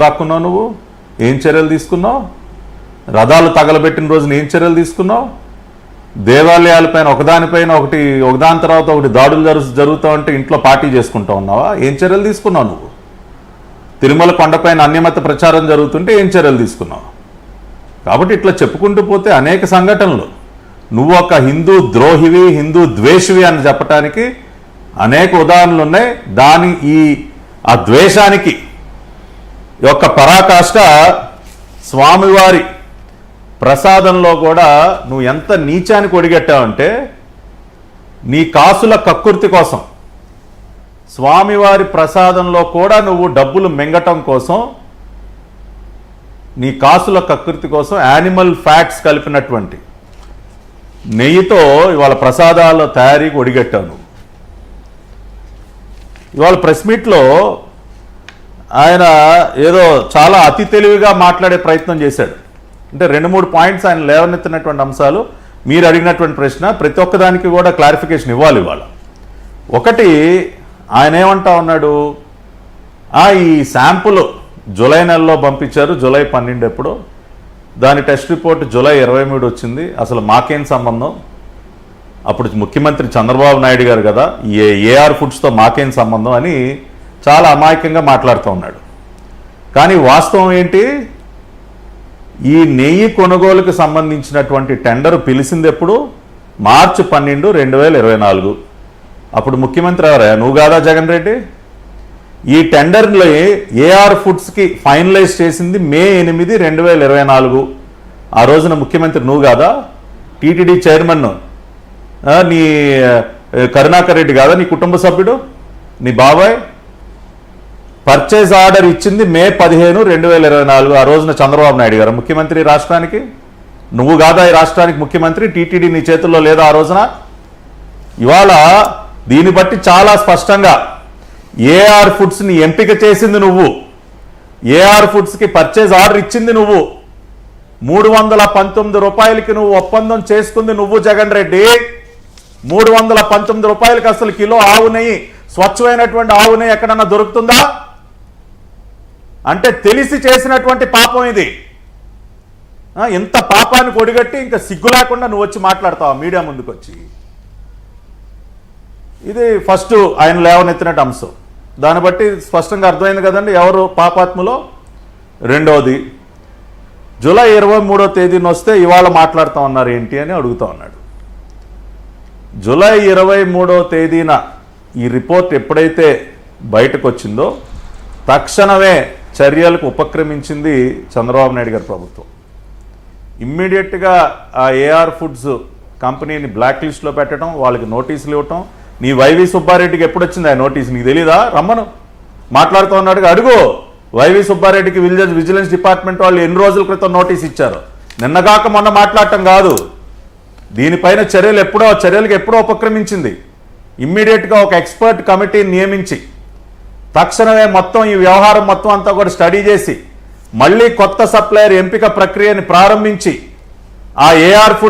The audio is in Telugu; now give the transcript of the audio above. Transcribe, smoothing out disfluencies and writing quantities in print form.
దాక్కున్నావు నువ్వు? ఏం చర్యలు తీసుకున్నావు? రథాలు తగలబెట్టిన రోజున ఏం చర్యలు తీసుకున్నావు? దేవాలయాలపైన ఒకదాని తర్వాత ఒకటి దాడులు జరుగుతూ ఉంటే ఇంట్లో పార్టీ చేసుకుంటూ ఉన్నావా? ఏం చర్యలు తీసుకున్నావు నువ్వు? తిరుమల కొండపైన అన్యమత ప్రచారం జరుగుతుంటే ఏం చర్యలు తీసుకున్నావు? కాబట్టి ఇట్లా చెప్పుకుంటూ పోతే అనేక సంఘటనలు. నువ్వు ఒక హిందూ ద్రోహివి, హిందూ ద్వేషివి అని చెప్పడానికి అనేక ఉదాహరణలు ఉన్నాయి. ఆ ద్వేషానికి యొక్క పరాకాష్ట స్వామివారి ప్రసాదంలో కూడా నువ్వు ఎంత నీచానికి ఒడిగట్టావంటే, నీ కాసుల కక్కుర్తి కోసం స్వామివారి ప్రసాదంలో కూడా నువ్వు డబ్బులు మింగటం కోసం, నీ కాసుల కక్కుర్తి కోసం యానిమల్ ఫ్యాట్స్ కలిపినటువంటి నెయ్యితో ఇవాళ ప్రసాదాల తయారీకి ఒడిగట్టావు నువ్వు. ఇవాళ ప్రెస్ మీట్లో ఆయన ఏదో చాలా అతి తెలివిగా మాట్లాడే ప్రయత్నం చేశాడు. అంటే 2-3 పాయింట్స్ ఆయన లేవనెత్తినటువంటి అంశాలు, మీరు అడిగినటువంటి ప్రశ్న ప్రతి ఒక్కదానికి కూడా క్లారిఫికేషన్ ఇవ్వాలి ఇవాళ. ఒకటి, ఆయన ఏమంటా ఉన్నాడు, ఈ శాంపుల్ జూలై నెలలో పంపించారు, జూలై 12 ఎప్పుడు, దాని టెస్ట్ రిపోర్ట్ జూలై 23 వచ్చింది, అసలు మాకేం సంబంధం, అప్పుడు ముఖ్యమంత్రి చంద్రబాబు నాయుడు గారు కదా, ఏఆర్ ఫుడ్స్తో మాకేం సంబంధం అని చాలా అమాయకంగా మాట్లాడుతూ ఉన్నాడు. కానీ వాస్తవం ఏంటి, ఈ నెయ్యి కొనుగోలుకు సంబంధించినటువంటి టెండర్ పిలిచింది ఎప్పుడు? మార్చి 12, 2024. అప్పుడు ముఖ్యమంత్రి ఎవరా? నువ్వు కాదా జగన్ రెడ్డి? ఈ టెండర్లో ఏఆర్ ఫుడ్స్కి ఫైనలైజ్ చేసింది మే 8, 2024. ఆ రోజున ముఖ్యమంత్రి నువ్వు కాదా? టీటీడీ చైర్మన్ నీ కరుణాకర్ రెడ్డి కాదా నీ కుటుంబ సభ్యుడు, నీ బాబాయ్? పర్చేజ్ ఆర్డర్ ఇచ్చింది మే 15, 2024. ఆ రోజున చంద్రబాబు నాయుడు గారు ముఖ్యమంత్రి రాష్ట్రానికి. నువ్వు కాదా ఈ రాష్ట్రానికి ముఖ్యమంత్రి? టీటీడీ నీ చేతుల్లో లేదా ఆ రోజున? ఇవాళ దీన్ని బట్టి చాలా స్పష్టంగా ఏఆర్ ఫుడ్స్ని ఎంపిక చేసింది నువ్వు, ఏఆర్ ఫుడ్స్కి పర్చేజ్ ఆర్డర్ ఇచ్చింది నువ్వు, 319 రూపాయలకి నువ్వు ఒప్పందం చేసుకుంది నువ్వు జగన్ రెడ్డి. 319 రూపాయలకి అసలు కిలో ఆవు నెయ్యి, స్వచ్ఛమైనటువంటి ఆవు నెయ్యి ఎక్కడన్నా దొరుకుతుందా? అంటే తెలిసి చేసినటువంటి పాపం ఇది. ఇంత పాపాన్ని కొడిగట్టి ఇంకా సిగ్గు లేకుండా నువ్వు వచ్చి మాట్లాడతావు మీడియా ముందుకు వచ్చి. ఇది ఫస్ట్ ఆయన లేవనెత్తినట్టు అంశం. దాన్ని బట్టి స్పష్టంగా అర్థమైంది కదండి ఎవరు పాపాత్ములో. రెండవది, జూలై 23వ తేదీన వస్తే ఇవాళ మాట్లాడుతూ ఉన్నారు ఏంటి అని అడుగుతూ ఉన్నాడు. జూలై 23వ తేదీన ఈ రిపోర్ట్ ఎప్పుడైతే బయటకు వచ్చిందో తక్షణమే చర్యలకు ఉపక్రమించింది చంద్రబాబు నాయుడు గారి ప్రభుత్వం. ఇమ్మీడియట్గా ఆ ఏఆర్ ఫుడ్స్ కంపెనీని బ్లాక్ లిస్ట్లో పెట్టడం, వాళ్ళకి నోటీసులు ఇవ్వటం. నీ వైవి సుబ్బారెడ్డికి ఎప్పుడు వచ్చింది ఆ నోటీసు? నీకు తెలీదా? రమ్మను, మాట్లాడుతూ ఉన్నాడుగా, అడుగు. వైవి సుబ్బారెడ్డికి విజిలెన్స్ డిపార్ట్మెంట్ వాళ్ళు ఎన్ని రోజుల క్రితం నోటీస్ ఇచ్చారు? నిన్నగాక మొన్న మాట్లాడటం కాదు. దీనిపైన చర్యలకు ఎప్పుడో ఉపక్రమించింది. ఇమ్మీడియట్గా ఒక ఎక్స్పర్ట్ కమిటీని నియమించి తక్షణమే మొత్తం ఈ వ్యవహారం మొత్తం అంతా కూడా స్టడీ చేసి మళ్ళీ కొత్త సప్లయర్ ఎంపిక ప్రక్రియని ప్రారంభించి ఆ ఏఆర్ ఫుడ్